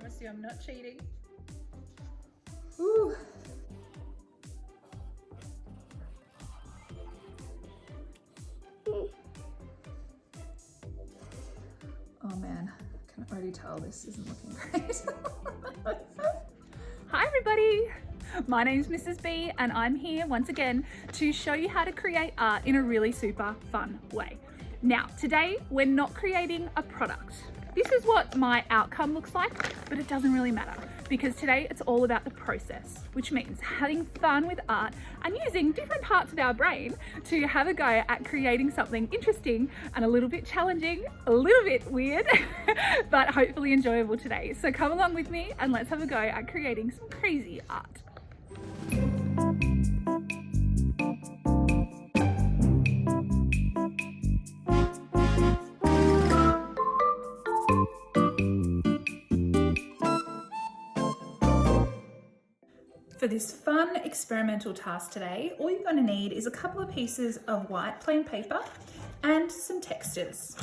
promise you I'm not cheating. Ooh. Oh man, I can already tell this isn't looking great. Hi everybody, my name's Mrs. B and I'm here once again to show you how to create art in a really super fun way. Now, today we're not creating a product. This is what my outcome looks like, but it doesn't really matter because today it's all about the process, which means having fun with art and using different parts of our brain to have a go at creating something interesting and a little bit challenging, a little bit weird, but hopefully enjoyable today. So come along with me and let's have a go at creating some crazy art. For this fun experimental task today, all you're going to need is a couple of pieces of white plain paper and some textures.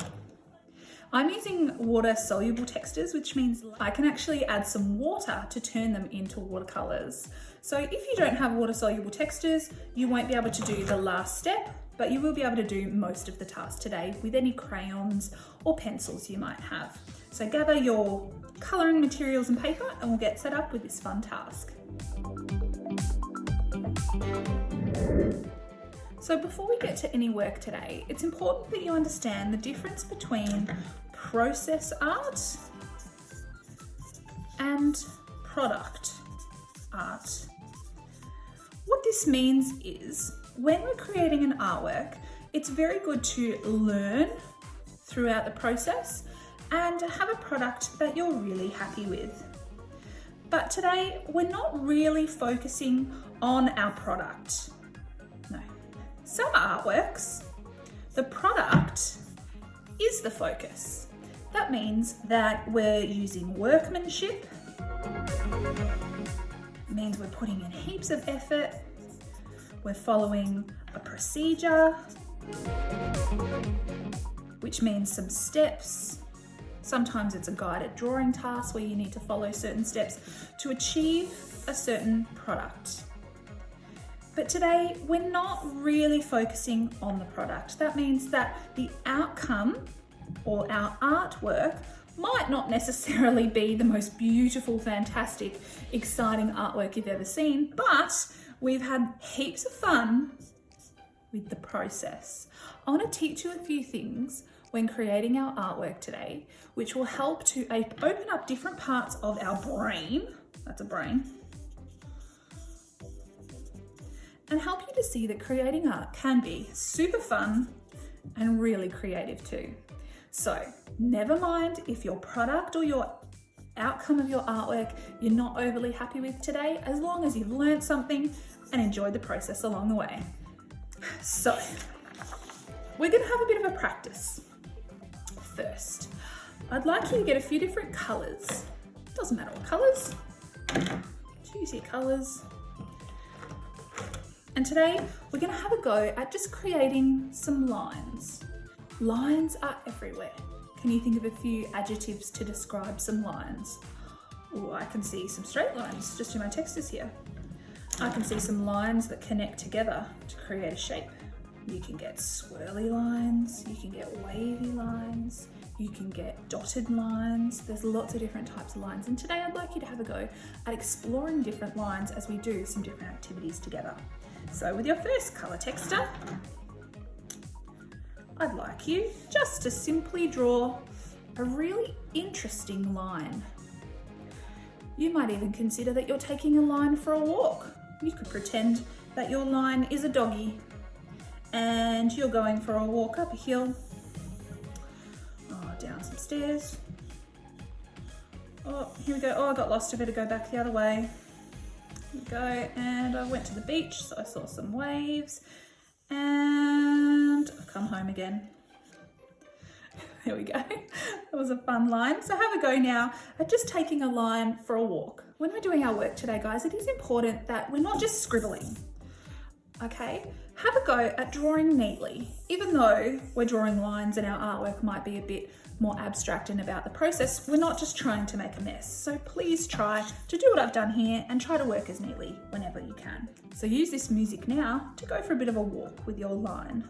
I'm using water soluble textures, which means I can actually add some water to turn them into watercolors. So if you don't have water soluble textures, you won't be able to do the last step, but you will be able to do most of the task today with any crayons or pencils you might have. So gather your colouring materials and paper and we'll get set up with this fun task. So before we get to any work today, it's important that you understand the difference between process art and product art. What this means is when we're creating an artwork, it's very good to learn throughout the process and have a product that you're really happy with. But today, we're not really focusing on our product. No. Some artworks, the product is the focus. That means that we're using workmanship. It means we're putting in heaps of effort. We're following a procedure, which means some steps. Sometimes it's a guided drawing task where you need to follow certain steps to achieve a certain product. But today, we're not really focusing on the product. That means that the outcome or our artwork might not necessarily be the most beautiful, fantastic, exciting artwork you've ever seen, but we've had heaps of fun with the process. I want to teach you a few things when creating our artwork today, which will help to open up different parts of our brain, that's a brain, and help you to see that creating art can be super fun and really creative too. So never mind if your product or your outcome of your artwork you're not overly happy with today, as long as you've learned something and enjoyed the process along the way. So we're gonna have a bit of a practice. First, I'd like you to get a few different colours. Doesn't matter what colours, choose your colours. And today we're going to have a go at just creating some lines. Lines are everywhere. Can you think of a few adjectives to describe some lines? Oh, I can see some straight lines just in my textures here. I can see some lines that connect together to create a shape. You can get swirly lines, you can get wavy lines, you can get dotted lines. There's lots of different types of lines. And today I'd like you to have a go at exploring different lines as we do some different activities together. So with your first colour texture, I'd like you just to simply draw a really interesting line. You might even consider that you're taking a line for a walk. You could pretend that your line is a doggy and you're going for a walk up a hill, down some stairs. Oh, here we go. Oh, I got lost. I better go back the other way. Here we go. And I went to the beach, so I saw some waves. And I come home again. There we go. That was a fun line. So have a go now at just taking a line for a walk. When we're doing our work today, guys, it is important that we're not just scribbling. Okay? Have a go at drawing neatly. Even though we're drawing lines and our artwork might be a bit more abstract and about the process, we're not just trying to make a mess. So please try to do what I've done here and try to work as neatly whenever you can. So use this music now to go for a bit of a walk with your line.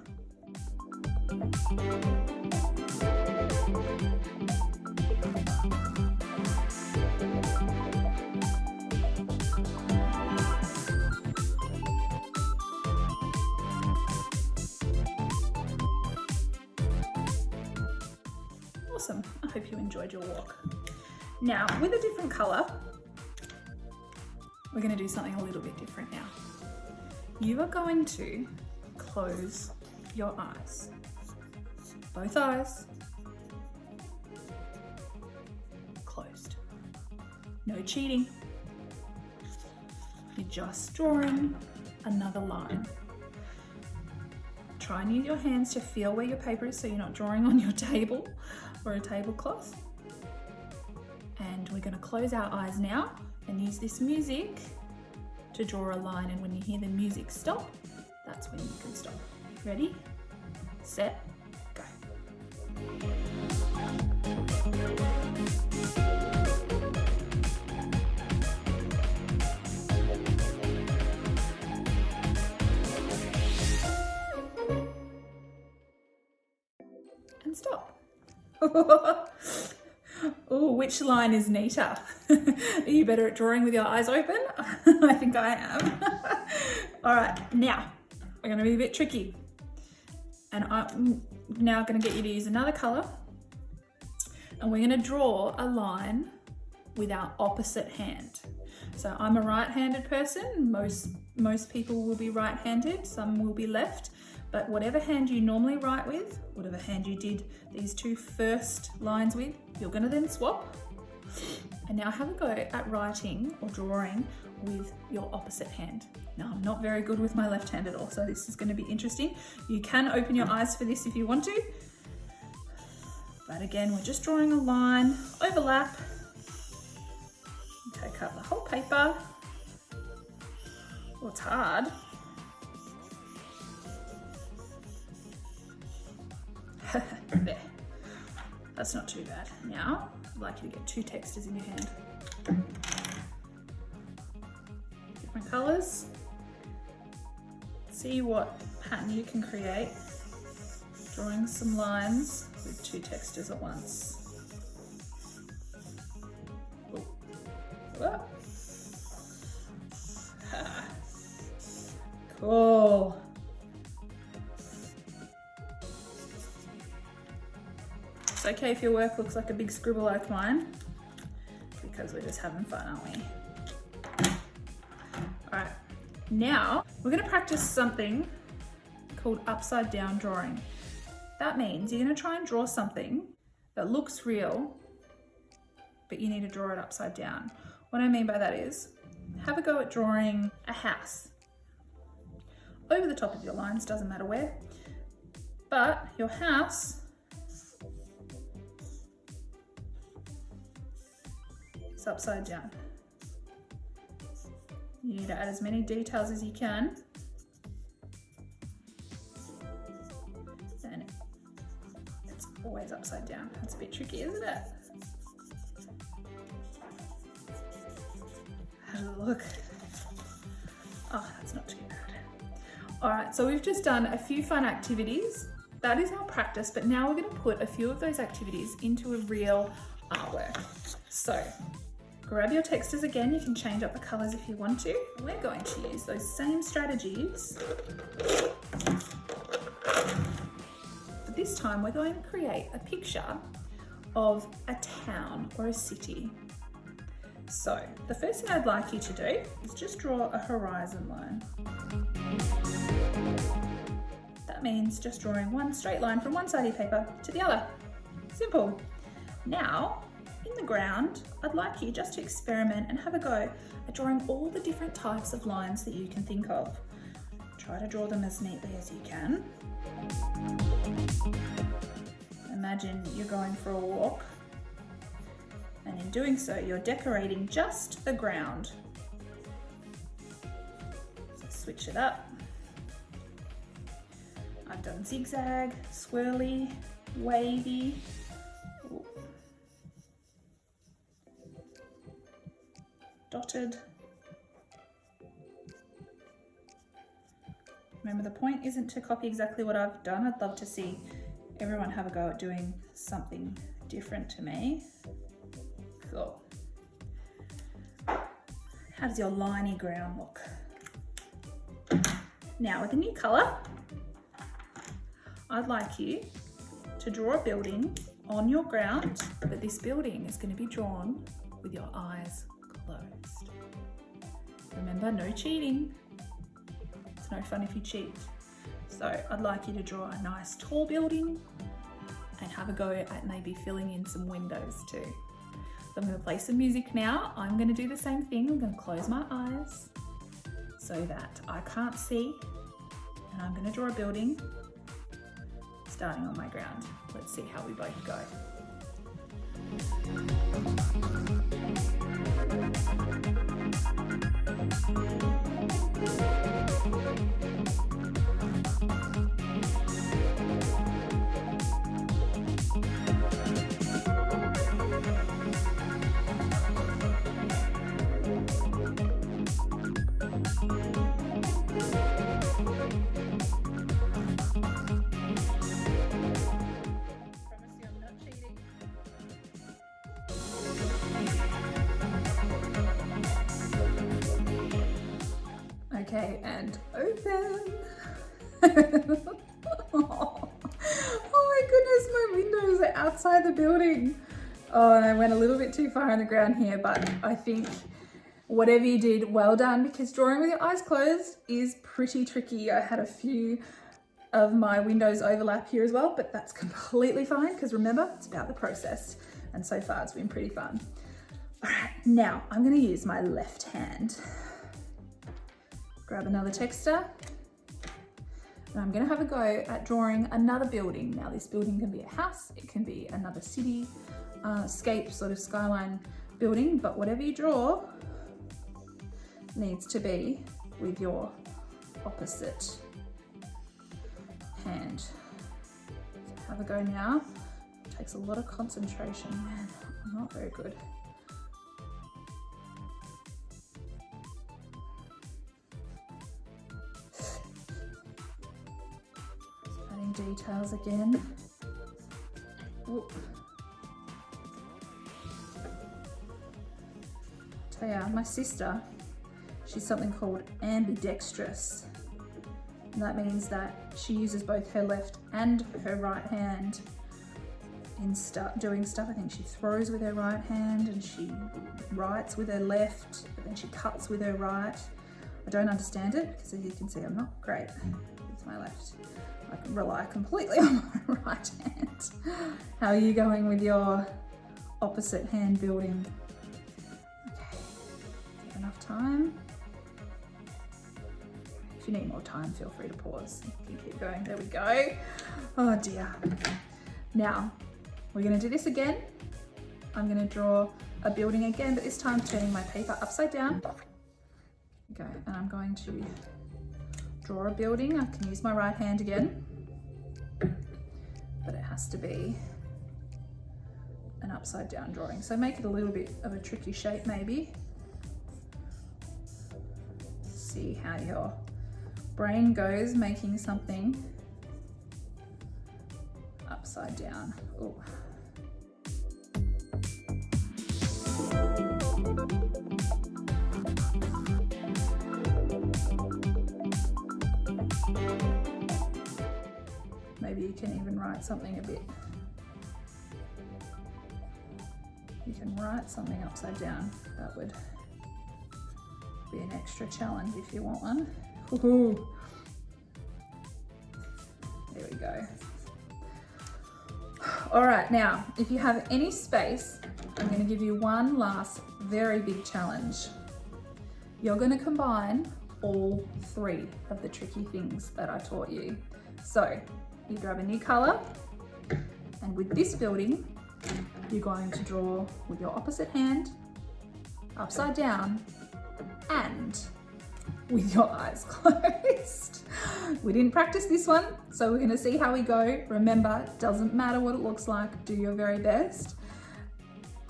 Awesome, I hope you enjoyed your walk. Now, with a different colour, we're going to do something a little bit different now. You are going to close your eyes. Both eyes closed. No cheating. You're just drawing another line. Try and use your hands to feel where your paper is so you're not drawing on your table or a tablecloth. And we're going to close our eyes now and use this music to draw a line, and when you hear the music stop, that's when you can stop. Ready, set, go. And stop. Oh, which line is neater? Are you better at drawing with your eyes open? I think I am. All right, now we're going to be a bit tricky. And I'm now going to get you to use another colour. And we're going to draw a line with our opposite hand. So I'm a right-handed person. Most people will be right-handed, some will be left. But whatever hand you normally write with, whatever hand you did these two first lines with, you're going to then swap. And now have a go at writing or drawing with your opposite hand. Now, I'm not very good with my left hand at all, so this is going to be interesting. You can open your eyes for this if you want to. But again, we're just drawing a line, overlap, take up the whole paper. Well, it's hard. There. That's not too bad. Now, I'd like you to get two textures in your hand. Different colours. See what pattern you can create. Drawing some lines with two textures at once. Oh. Cool. It's okay if your work looks like a big scribble like mine, because we're just having fun, aren't we? All right, now we're going to practice something called upside down drawing. That means you're going to try and draw something that looks real, but you need to draw it upside down. What I mean by that is, have a go at drawing a house. Over the top of your lines, doesn't matter where, but your house is upside down. You need to add as many details as you can. And it's always upside down. It's a bit tricky, isn't it? How does it look? Oh, that's not too bad. All right, so we've just done a few fun activities. That is our practice, but now we're going to put a few of those activities into a real artwork. So grab your textures again. You can change up the colors if you want to. We're going to use those same strategies, but this time we're going to create a picture of a town or a city. So the first thing I'd like you to do is just draw a horizon line. That means just drawing one straight line from one side of your paper to the other. Simple. Now, in the ground, I'd like you just to experiment and have a go at drawing all the different types of lines that you can think of. Try to draw them as neatly as you can. Imagine you're going for a walk, and in doing so, you're decorating just the ground. So switch it up. I've done zigzag, swirly, wavy, dotted. Remember, the point isn't to copy exactly what I've done. I'd love to see everyone have a go at doing something different to me. Cool. How does your liney ground look? Now with a new colour, I'd like you to draw a building on your ground, but this building is going to be drawn with your eyes closed. Remember, no cheating. It's no fun if you cheat. So I'd like you to draw a nice tall building and have a go at maybe filling in some windows too. So I'm going to play some music now. I'm going to do the same thing. I'm going to close my eyes so that I can't see, and I'm going to draw a building starting on my ground. Let's see how we both go. Okay, and open. Oh my goodness, my windows are outside the building. Oh, and I went a little bit too far on the ground here, but I think whatever you did, well done, because drawing with your eyes closed is pretty tricky. I had a few of my windows overlap here as well, but that's completely fine because remember, it's about the process. And so far it's been pretty fun. All right, now I'm gonna use my left hand. Grab another texture, and I'm gonna have a go at drawing another building. Now this building can be a house, it can be another city, scape, sort of skyline building, but whatever you draw needs to be with your opposite hand. So have a go now. It takes a lot of concentration, man. I'm not very good. Details again. Ooh. Tell ya, my sister, she's something called ambidextrous. And that means that she uses both her left and her right hand in doing stuff. I think she throws with her right hand and she writes with her left, but then she cuts with her right. I don't understand it because as you can see, I'm not great with my left. I can rely completely on my right hand. How are you going with your opposite hand building? Okay, take enough time. If you need more time, feel free to pause. You can keep going, there we go. Oh dear. Now, we're gonna do this again. I'm gonna draw a building again, but this time turning my paper upside down. Okay, and I'm going to draw a building. I can use my right hand again, but it has to be an upside down drawing. So make it a little bit of a tricky shape maybe. See how your brain goes making something upside down. Ooh. Maybe you can even write something a bit. You can write something upside down. That would be an extra challenge if you want one. Ooh. There we go. All right, now, if you have any space, I'm going to give you one last very big challenge. You're going to combine all three of the tricky things that I taught you. So you grab a new color, and with this building, you're going to draw with your opposite hand, upside down, and with your eyes closed. We didn't practice this one, so we're gonna see how we go. Remember, it doesn't matter what it looks like, do your very best.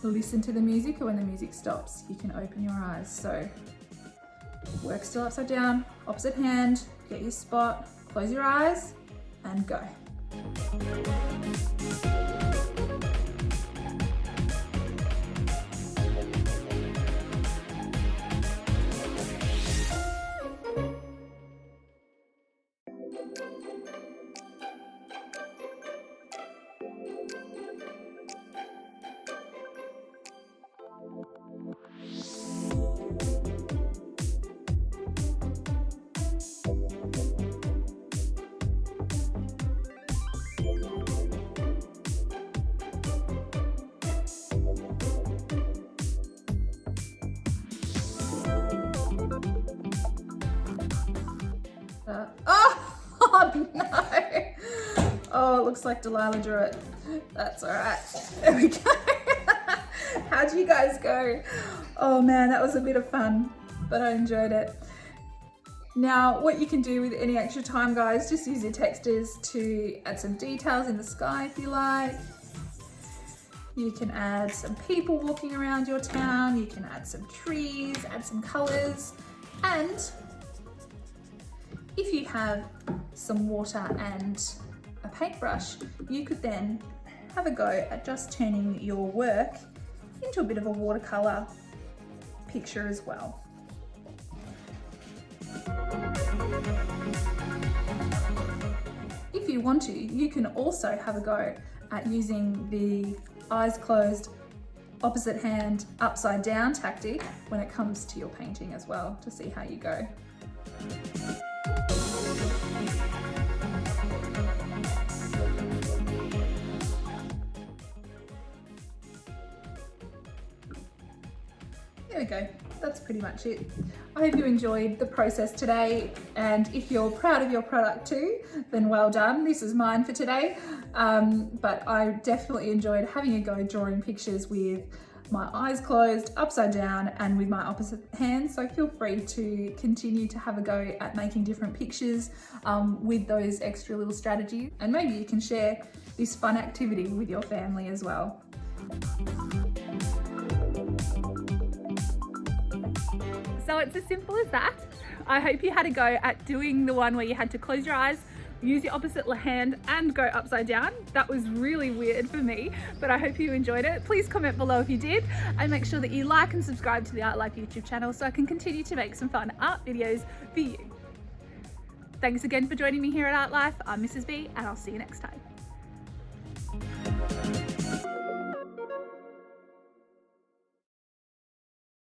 listen to the music, or when the music stops, you can open your eyes. So work still upside down, opposite hand, get your spot, close your eyes and go. Oh no! Oh, it looks like Delilah drew it. That's all right. There we go. How'd you guys go? Oh man, that was a bit of fun, but I enjoyed it. Now, what you can do with any extra time, guys, just use your textures to add some details in the sky if you like. You can add some people walking around your town. You can add some trees, add some colors, and if you have some water and a paintbrush, you could then have a go at just turning your work into a bit of a watercolor picture as well. If you want to, you can also have a go at using the eyes closed, opposite hand, upside down tactic when it comes to your painting as well, to see how you go. There we go, that's pretty much it. I hope you enjoyed the process today, and if you're proud of your product too, then well done. This is mine for today, but I definitely enjoyed having a go drawing pictures with my eyes closed, upside down, and with my opposite hand. So feel free to continue to have a go at making different pictures with those extra little strategies, and maybe you can share this fun activity with your family as well. So it's as simple as that. I hope you had a go at doing the one where you had to close your eyes, use your opposite hand and go upside down. That was really weird for me, but I hope you enjoyed it. Please comment below if you did, and make sure that you like and subscribe to the Art Life YouTube channel so I can continue to make some fun art videos for you. Thanks again for joining me here at Art Life. I'm Mrs. B, and I'll see you next time.